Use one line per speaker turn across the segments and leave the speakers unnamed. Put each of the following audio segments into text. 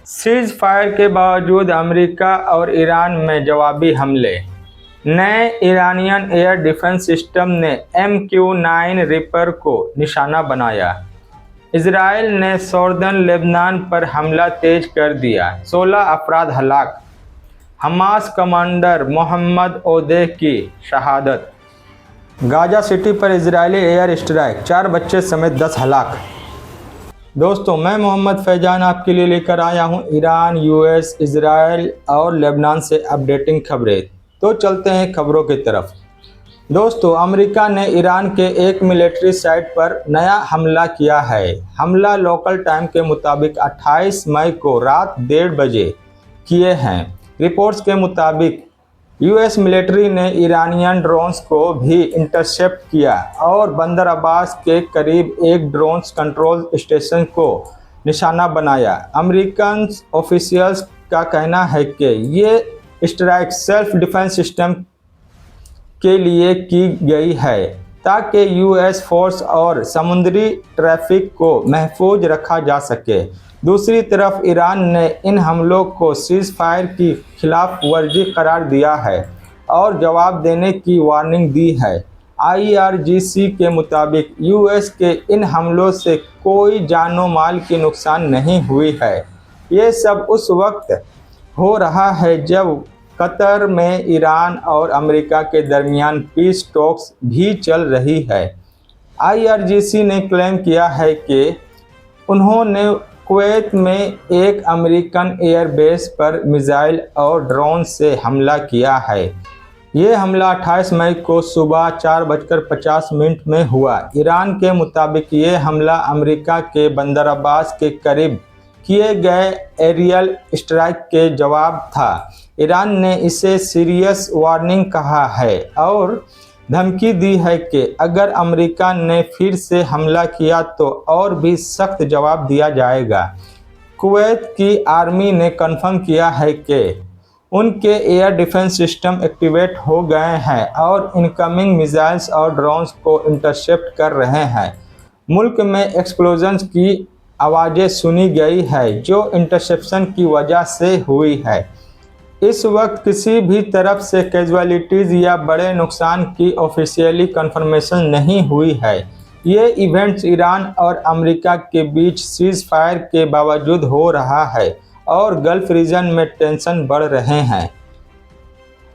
Cease fire के बावजूद America और ईरान में जवाबी हमले। नए ईरानियन एयर डिफेंस सिस्टम ने MQ-9 रिपर को निशाना बनाया। इजराइल ने सौदर्न लेबनान पर हमला तेज कर दिया, 16 अफराद हलाक। हमास कमांडर मोहम्मद ओदेह की शहादत। गाजा सिटी पर इजरायली एयर स्ट्राइक, 4 बच्चे समेत 10 हलाक। दोस्तों, मैं मोहम्मद फैजान आपके लिए लेकर आया हूं ईरान, US, इजराइल और लेबनान से अपडेटिंग खबरें। तो चलते हैं खबरों की तरफ। दोस्तों, अमेरिका ने ईरान के एक मिलिट्री साइट पर नया हमला किया है। हमला लोकल टाइम के मुताबिक 28 मई को रात 1:30 बजे किए हैं। रिपोर्ट्स के मुताबिक US मिलिट्री ने ईरानियन ड्रोन्स को भी इंटरसेप्ट किया और बंदर अब्बास के करीब एक ड्रोन कंट्रोल स्टेशन को निशाना बनाया। अमेरिकन ऑफिशियल्स का कहना है कि ये स्ट्राइक सेल्फ डिफेंस सिस्टम के लिए की गई है ताकि US फोर्स और समुद्री ट्रैफिक को महफूज रखा जा सके। दूसरी तरफ ईरान ने इन हमलों को सीज फायर की खिलाफ वर्जी करार दिया है और जवाब देने की वार्निंग दी है। IRGC के मुताबिक US के इन हमलों से कोई जानो माल की नुकसान नहीं हुई है। ये सब उस वक्त हो रहा है जब कतर में ईरान और अमेरिका के दरमियान पीस टॉक्स भी चल रही है। IRGC ने क्लेम किया है कि उन्होंने कुवैत में एक अमेरिकन एयरबेस पर मिसाइल और ड्रोन से हमला किया है। ये हमला 28 मई को सुबह 4:50 में हुआ। ईरान के मुताबिक ये हमला अमेरिका के बंदर अब्बास के करीब किए गए एरियल स्ट्राइक के जवाब था। ईरान ने इसे सीरियस वार्निंग कहा है और धमकी दी है कि अगर अमेरिका ने फिर से हमला किया तो और भी सख्त जवाब दिया जाएगा। कुवैत की आर्मी ने कन्फर्म किया है कि उनके एयर डिफेंस सिस्टम एक्टिवेट हो गए हैं और इनकमिंग मिसाइल्स और ड्रोन्स को इंटरसेप्ट कर रहे हैं। मुल्क में एक्सप्लोजन्स की आवाज़ें सुनी गई है जो इंटरसेप्शन की वजह से हुई है। इस वक्त किसी भी तरफ से कैजुअलिटीज़ या बड़े नुकसान की ऑफिशियली कंफर्मेशन नहीं हुई है। ये इवेंट्स ईरान और अमेरिका के बीच सीज फायर के बावजूद हो रहा है और गल्फ रीजन में टेंशन बढ़ रहे हैं।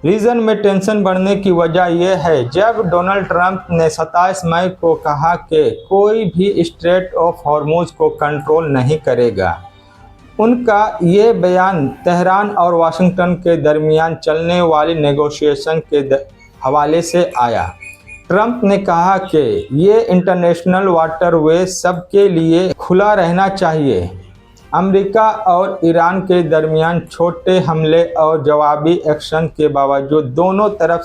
रीजन में टेंशन बढ़ने की वजह यह है जब डोनाल्ड ट्रंप ने 27 मई को कहा कि कोई भी स्ट्रेट ऑफ हॉर्मुज को कंट्रोल नहीं करेगा। उनका ये बयान तेहरान और वाशिंगटन के दरमियान चलने वाली नेगोशिएशन के हवाले से आया। ट्रंप ने कहा कि ये इंटरनेशनल वाटरवे सबके लिए खुला रहना चाहिए। अमेरिका और ईरान के दरमियान छोटे हमले और जवाबी एक्शन के बावजूद दोनों तरफ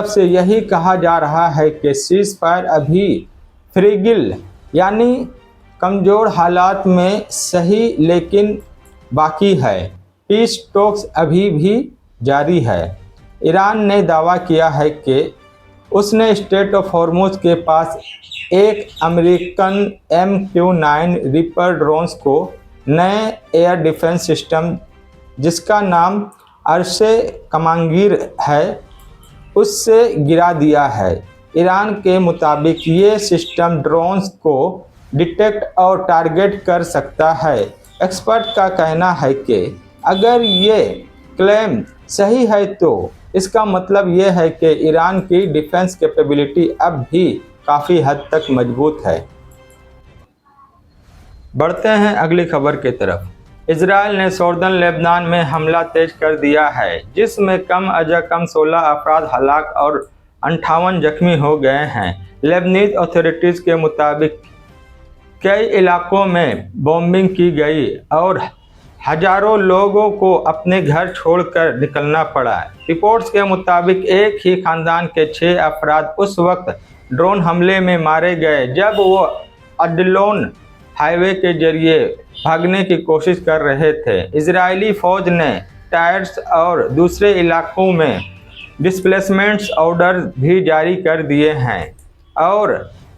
से यही कहा जा रहा है कि सीज फायर अभी फ्रेगिल यानी कमज़ोर हालात में सही लेकिन बाकी है। पीस टॉक्स अभी भी जारी है। ईरान ने दावा किया है कि उसने स्ट्रेट ऑफ हॉर्मुज के पास एक अमेरिकन MQ-9 रिपर ड्रोन्स को नए एयर डिफेंस सिस्टम जिसका नाम अर्शे कमांगीर है उससे गिरा दिया है। ईरान के मुताबिक ये सिस्टम ड्रोन्स को डिटेक्ट और टारगेट कर सकता है। एक्सपर्ट का कहना है कि अगर ये क्लेम सही है तो इसका मतलब ये है कि ईरान की डिफेंस कैपेबिलिटी अब भी काफ़ी हद तक मजबूत है। बढ़ते हैं अगली खबर की तरफ। इजराइल ने सौदर्न लेबनान में हमला तेज कर दिया है जिसमें कम अज कम 16 अफराद हलाक और 58 जख्मी हो गए हैं। लेबनीज अथॉरिटीज़ के मुताबिक कई इलाकों में बॉम्बिंग की गई और हजारों लोगों को अपने घर छोड़कर निकलना पड़ा। रिपोर्ट्स के मुताबिक एक ही खानदान के 6 अफराद उस वक्त ड्रोन हमले में मारे गए जब वो अडलोन हाईवे के जरिए भागने की कोशिश कर रहे थे। इजरायली फ़ौज ने टायर्स और दूसरे इलाकों में डिस्प्लेसमेंट्स ऑर्डर भी जारी कर दिए हैं और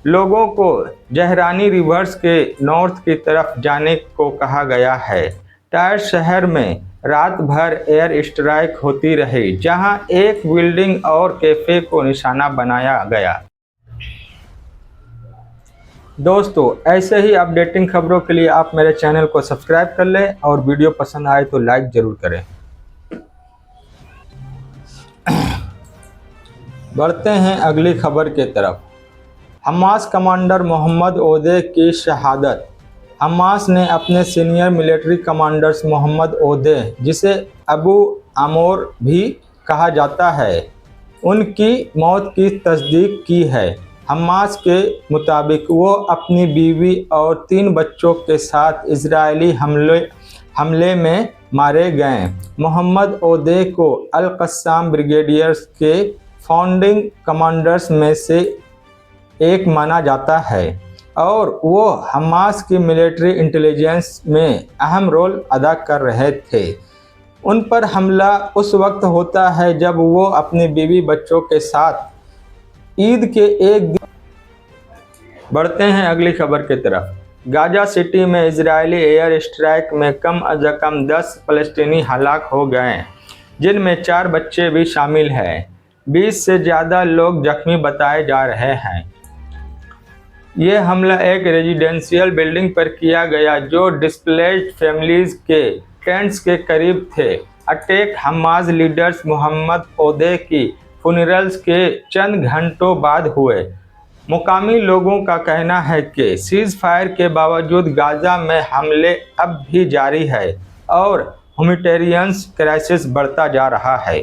लोगों को जहरानी रिवर्स के नॉर्थ की तरफ जाने को कहा गया है। टायर शहर में रात भर एयर स्ट्राइक होती रही, जहां एक बिल्डिंग और कैफे को निशाना बनाया गया। दोस्तों, ऐसे ही अपडेटिंग खबरों के लिए आप मेरे चैनल को सब्सक्राइब कर लें और वीडियो पसंद आए तो लाइक ज़रूर करें। बढ़ते हैं अगली खबर की तरफ। हमास कमांडर मोहम्मद ओदे की शहादत। हमास ने अपने सीनियर मिलिट्री कमांडर्स मोहम्मद ओदे, जिसे अबू अमोर भी कहा जाता है, उनकी मौत की तस्दीक की है। हमास के मुताबिक वो अपनी बीवी और 3 बच्चों के साथ इजरायली हमले में मारे गए। मोहम्मद ओदे को अल-कस्साम ब्रिगेडियर्स के फाउंडिंग कमांडर्स में से एक माना जाता है और वो हमास की मिलिट्री इंटेलिजेंस में अहम रोल अदा कर रहे थे। उन पर हमला उस वक्त होता है जब वो अपनी बीवी बच्चों के साथ ईद के एक दिन। बढ़ते हैं अगली खबर की तरफ। गाजा सिटी में इजरायली एयर स्ट्राइक में कम अज़ कम 10 फ़लस्तीनी हलाक हो गए, जिनमें 4 बच्चे भी शामिल हैं। 20 से ज़्यादा लोग जख्मी बताए जा रहे हैं। ये हमला एक रेजिडेंशियल बिल्डिंग पर किया गया जो डिस्प्लेस्ड फैमिलीज़ के टेंट्स के करीब थे। अटैक हमास लीडर्स मोहम्मद ओदे की फ्यूनरल्स के चंद घंटों बाद हुए। मुकामी लोगों का कहना है कि सीज़ फायर के बावजूद गाजा में हमले अब भी जारी है और ह्यूमैनिटेरियन क्राइसिस बढ़ता जा रहा है।